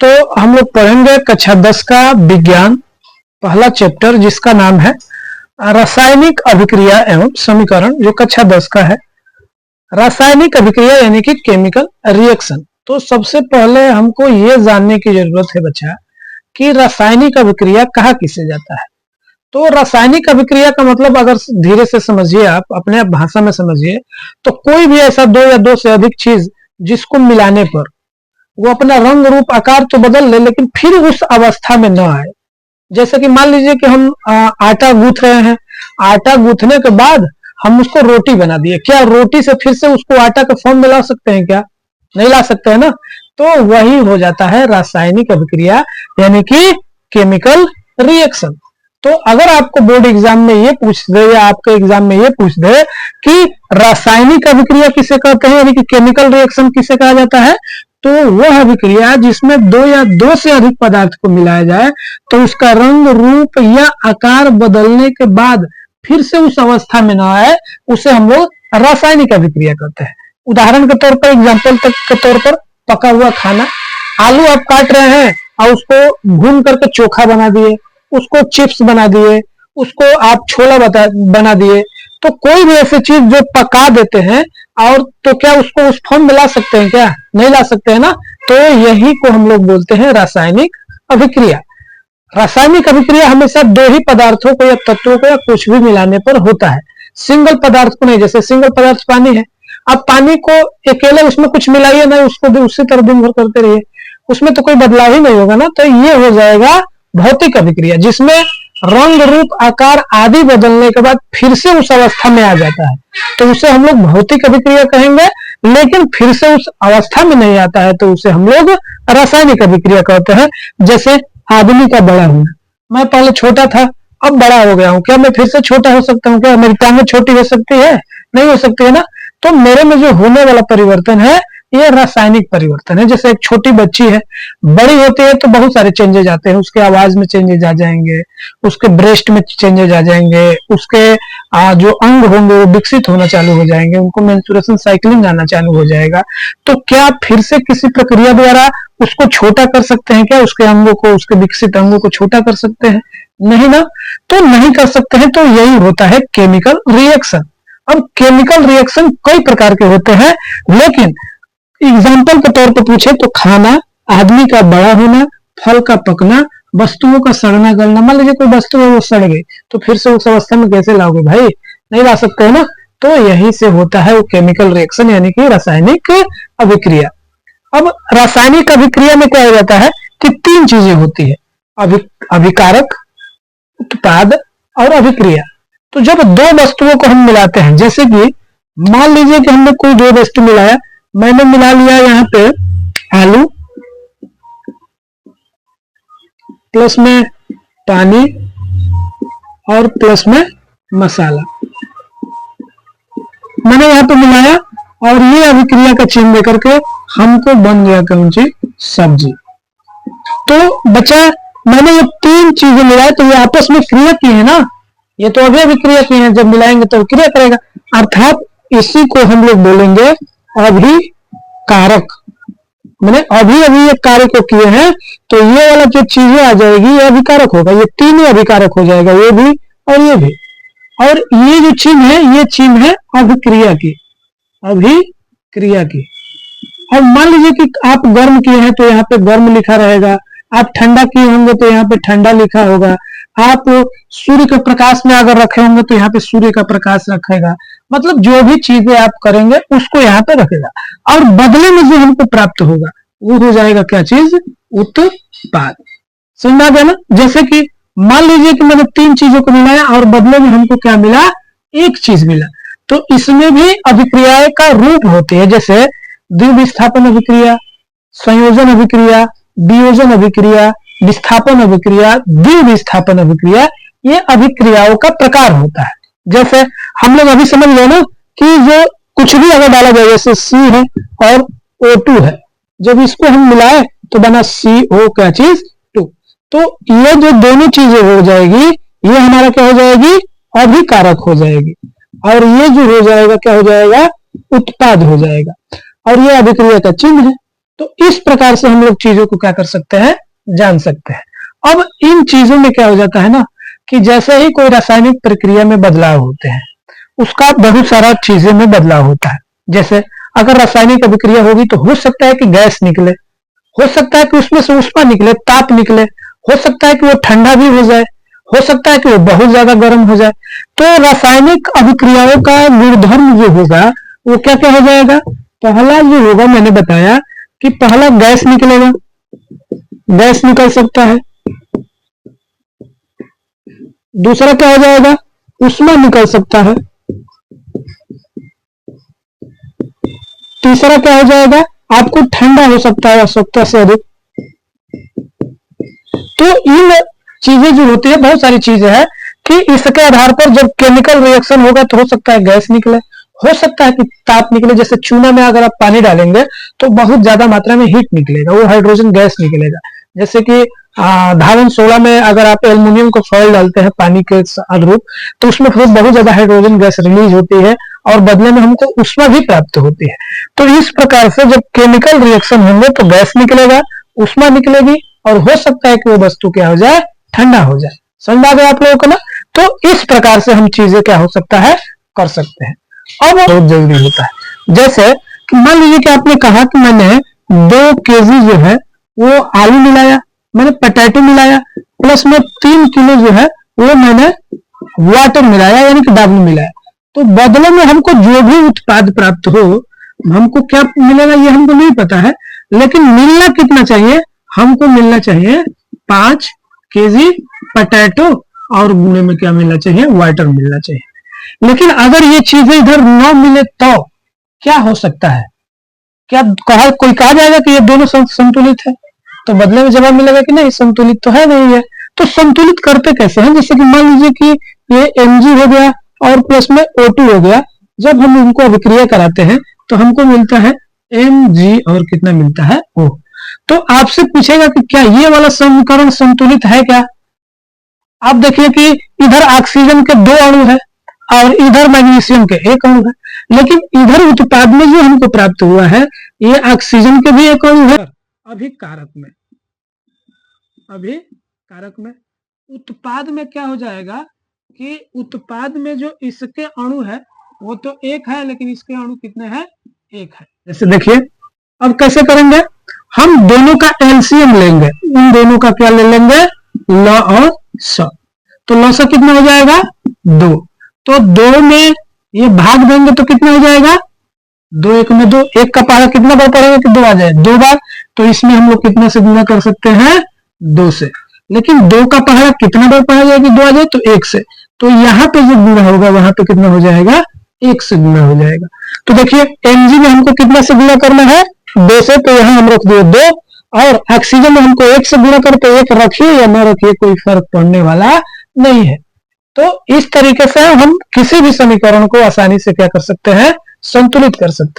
तो हम लोग पढ़ेंगे कक्षा 10 का विज्ञान पहला चैप्टर, जिसका नाम है रासायनिक अभिक्रिया एवं समीकरण, जो कक्षा 10 का है। रासायनिक अभिक्रिया यानी कि केमिकल रिएक्शन। तो सबसे पहले हमको ये जानने की जरूरत है बच्चा कि रासायनिक अभिक्रिया कहा किसे जाता है। तो रासायनिक अभिक्रिया का मतलब अगर धीरे से समझिए, आप अपने भाषा में समझिए, तो कोई भी ऐसा दो या दो से अधिक चीज जिसको मिलाने पर वो अपना रंग रूप आकार तो बदल ले, लेकिन फिर उस अवस्था में न आए। जैसे कि मान लीजिए कि हम आटा गूंथ रहे हैं, आटा गूंथने के बाद हम उसको रोटी बना दिए, क्या रोटी से फिर से उसको आटा के फॉर्म में ला सकते हैं? क्या नहीं ला सकते हैं ना। तो वही हो जाता है रासायनिक अभिक्रिया यानी कि केमिकल रिएक्शन। तो अगर आपको बोर्ड एग्जाम में ये पूछ दे या आपके एग्जाम में ये पूछ दे कि रासायनिक अभिक्रिया किसे कहते हैं यानी कि केमिकल रिएक्शन किसे कहा जाता है, तो वह अभिक्रिया जिसमें दो या दो से अधिक पदार्थ को मिलाया जाए तो उसका रंग रूप या आकार बदलने के बाद फिर से उस अवस्था में न आए, उसे हम लोग रासायनिक अभिक्रिया कहते हैं। उदाहरण के तौर पर, एग्जाम्पल के तौर पर, पका हुआ खाना, आलू आप काट रहे हैं और उसको भून करके चोखा बना दिए, उसको चिप्स बना दिए, उसको आप छोला बना दिए। तो कोई भी ऐसी चीज जो पका देते हैं और तो क्या उसको उस फॉर्म में ला सकते हैं? क्या नहीं ला सकते हैं ना। तो यही को हम लोग बोलते हैं रासायनिक अभिक्रिया। रासायनिक अभिक्रिया हमेशा दो ही पदार्थों को या तत्वों को या कुछ भी मिलाने पर होता है, सिंगल पदार्थ को नहीं। जैसे सिंगल पदार्थ पानी है, अब पानी को अकेले उसमें कुछ मिलाइए ना, उसको उसी तरह दिन भर करते रहिए, उसमें तो कोई बदलाव ही नहीं होगा ना। तो ये हो जाएगा भौतिक अभिक्रिया, जिसमें रंग रूप आकार आदि बदलने के बाद फिर से उस अवस्था में आ जाता है, तो उसे हम लोग भौतिक अभिक्रिया कहेंगे। लेकिन फिर से उस अवस्था में नहीं आता है तो उसे हम लोग रासायनिक अभिक्रिया कहते हैं। जैसे आदमी का बड़ा होना, मैं पहले छोटा था अब बड़ा हो गया हूं, क्या मैं फिर से छोटा हो सकता हूं? क्या मेरी टांगें छोटी हो सकती है? नहीं हो सकती है ना। तो मेरे में जो होने वाला परिवर्तन है ये रासायनिक परिवर्तन है। जैसे एक छोटी बच्ची है, बड़ी होती है तो बहुत सारे चेंजेज आते हैं, उसके आवाज में चेंजेज आ जाएंगे, उसके ब्रेस्ट में चेंजेज आ जाएंगे, उसके जो अंग होंगे वो विकसित होना चालू हो जाएंगे, उनको मेंस्ट्रुएशन साइकिलिंग आना चालू हो जाएगा। तो क्या फिर से किसी प्रक्रिया द्वारा उसको छोटा कर सकते हैं? क्या उसके अंगों को, उसके विकसित अंगों को छोटा कर सकते हैं? नहीं ना। तो नहीं कर सकते हैं। तो यही होता है केमिकल रिएक्शन। अब केमिकल रिएक्शन कई प्रकार के होते हैं, लेकिन एग्जाम्पल के तौर पर पूछे तो खाना, आदमी का बड़ा होना, फल का पकना, वस्तुओं का सड़ना गलना। मान लीजिए कोई वस्तु है वो सड़ गई, तो फिर से उस अवस्था में कैसे लाओगे भाई? नहीं ला सकते है ना। तो यही से होता है वो केमिकल रिएक्शन यानी कि रासायनिक अभिक्रिया। अब रासायनिक अभिक्रिया में क्या हो जाता है कि तीन चीजें होती है, अभिकारक, उत्पाद और अभिक्रिया। तो जब दो वस्तुओं को हम मिलाते हैं, जैसे कि मान लीजिए कि हमने कोई दो वस्तु मिलाया, मैंने मिला लिया यहाँ पे आलू प्लस में पानी और प्लस में मसाला, मैंने यहाँ पे मिलाया और ये अभिक्रिया का चिन्ह लेकर के हमको बन गया कौन सी? सब्जी। तो बच्चा मैंने ये तीन चीजें मिलाई तो ये आपस में क्रिया की है ना, ये तो अभी अभिक्रिया की है, जब मिलाएंगे तो क्रिया करेगा। अर्थात इसी को हम लोग बोलेंगे अभिकारक। मैंने अभी ये कार्य को किए हैं तो ये वाला जो चीजें आ जाएगी ये अभिकारक होगा, ये तीन ही अभिकारक हो जाएगा, ये भी और ये भी। और ये जो चिन्ह है ये चिन्ह है अभिक्रिया की, अभिक्रिया की। और मान लीजिए कि आप गर्म किए हैं तो यहाँ पे गर्म लिखा रहेगा, आप ठंडा किए होंगे तो यहाँ पे ठंडा लिखा होगा, आप सूर्य के प्रकाश में अगर रखे होंगे तो यहाँ पे सूर्य का प्रकाश रखेगा। मतलब जो भी चीजें आप करेंगे उसको यहाँ पे रखेगा, और बदले में जो हमको प्राप्त होगा वो हो जाएगा क्या चीज? उत्पाद। समझ आ गया ना। जैसे कि मान लीजिए कि मैंने तीन चीजों को मिलाया और बदले में हमको क्या मिला? एक चीज मिला। तो इसमें भी अभिक्रियाएं का रूप होते हैं, जैसे द्विविस्थापन अभिक्रिया, संयोजन अभिक्रिया, वियोजन अभिक्रिया, विस्थापन अभिक्रिया, द्विविस्थापन अभिक्रिया। ये अभिक्रियाओं का प्रकार होता है। जैसे हम लोग अभी समझ गए ना कि जो कुछ भी अगर डाला जाए, जैसे C है और O2 है, जब इसको हम मिलाए तो बना CO क्या चीज? 2। तो ये जो दोनों चीजें हो जाएगी ये हमारा क्या हो जाएगी? अभिकारक हो जाएगी, और ये जो हो जाएगा क्या हो जाएगा? उत्पाद हो जाएगा। और ये अभिक्रिया का चिन्ह है। तो इस प्रकार से हम लोग चीजों को क्या कर सकते हैं, जान सकते हैं। अब इन चीजों में क्या हो जाता है ना कि जैसे ही कोई रासायनिक प्रक्रिया में बदलाव होते हैं, उसका बहुत सारा चीजें में बदलाव होता है। जैसे अगर रासायनिक अभिक्रिया होगी तो हो सकता है कि गैस निकले, हो सकता है कि उसमें से ऊष्मा निकले, ताप निकले, हो सकता है कि वो ठंडा भी हो जाए, हो सकता है कि वो बहुत ज्यादा गर्म हो जाए। तो रासायनिक अभिक्रियाओं का गुणधर्म जो होगा वो क्या क्या हो जाएगा। पहला जो होगा मैंने बताया कि पहला गैस निकलेगा, गैस निकल सकता है। दूसरा क्या हो जाएगा, ऊष्मा निकल सकता है। तीसरा क्या हो जाएगा, आपको ठंडा हो सकता है आवश्यकता से अधिक। तो इन चीजें जो होती है, बहुत सारी चीजें हैं कि इसके आधार पर जब केमिकल रिएक्शन होगा तो हो सकता है गैस निकले, हो सकता है कि ताप निकले। जैसे चूना में अगर आप पानी डालेंगे तो बहुत ज्यादा मात्रा में हीट निकलेगा, वो हाइड्रोजन गैस निकलेगा। जैसे कि धावन सोडा में अगर आप एल्युमिनियम को फॉइल डालते हैं पानी के अनुरूप तो उसमें फिर बहुत ज्यादा हाइड्रोजन गैस रिलीज होती है और बदले में हमको ऊष्मा भी प्राप्त होती है। तो इस प्रकार से जब केमिकल रिएक्शन होंगे तो गैस निकलेगा, ऊष्मा निकलेगी और हो सकता है कि वो वस्तु क्या हो जाए, ठंडा हो जाए। समझ आ गया आप लोगों को ना। तो इस प्रकार से हम चीजें क्या हो सकता है, कर सकते हैं। अब बहुत जरूरी होता है, जैसे मान लीजिए कि आपने कहा कि मैंने 2 केजी जो है वो आलू मिलाया, मैंने पोटैटो मिलाया, प्लस में 3 किलो जो है वो मैंने वाटर मिलाया यानी कि डाबू मिलाया। तो बदले में हमको जो भी उत्पाद प्राप्त हो, हमको क्या मिलेगा ये हमको नहीं पता है, लेकिन मिलना कितना चाहिए, हमको मिलना चाहिए 5 केजी पोटैटो और गुणे में क्या मिलना चाहिए, वाटर मिलना चाहिए। लेकिन अगर ये चीजें इधर न मिले तो क्या हो सकता है, क्या कोई कहा जाएगा कि ये दोनों संतुलित है, तो बदले में जवाब मिलेगा कि नहीं संतुलित तो है नहीं है। तो संतुलित करते कैसे हैं, जैसे कि मान लीजिए कि ये Mg हो गया और प्लस में O2 हो गया, जब हम इनको अभिक्रिया कराते हैं तो हमको मिलता है Mg और कितना मिलता है O। तो आपसे पूछेगा कि क्या ये वाला समीकरण संतुलित है क्या। आप देखिए कि इधर ऑक्सीजन के 2 अणु है और इधर मैग्नीशियम के 1 अणु है, लेकिन इधर उत्पाद में जो हमको प्राप्त हुआ है ये ऑक्सीजन के भी 1 अणु है। अभिकारक में उत्पाद में क्या हो जाएगा कि उत्पाद में जो इसके अणु है वो तो 1 है, लेकिन इसके अणु कितने हैं, 1 है। जैसे देखिए अब कैसे करेंगे, हम दोनों का एलसीएम लेंगे, इन दोनों का क्या ले लेंगे, ल और स। तो ल स कितना हो जाएगा 2, तो 2 में ये भाग देंगे तो कितना हो जाएगा 2 1 में 2, 1 का पहाड़ा कितना बार पढ़ेंगे कि 2 आ जाए, 2 बार। तो इसमें हम लोग कितने से गुना कर सकते हैं, 2 से। लेकिन 2 का पहाड़ा कितना बार पढ़ा जाए कि 2 आ जाए, तो 1 से। तो यहाँ पे जो गुना होगा वहां पे कितना हो जाएगा, 1 से गुना हो जाएगा। तो देखिए Mg में हमको कितना से गुना करना है, 2 से, तो यहाँ हम रख दिए 2, और ऑक्सीजन में हमको 1 से गुना करते 1 रखिए या न रखिए कोई फर्क पड़ने वाला नहीं है। तो इस तरीके से हम किसी भी समीकरण को आसानी से क्या कर सकते हैं, संतुलित कर सकते हैं।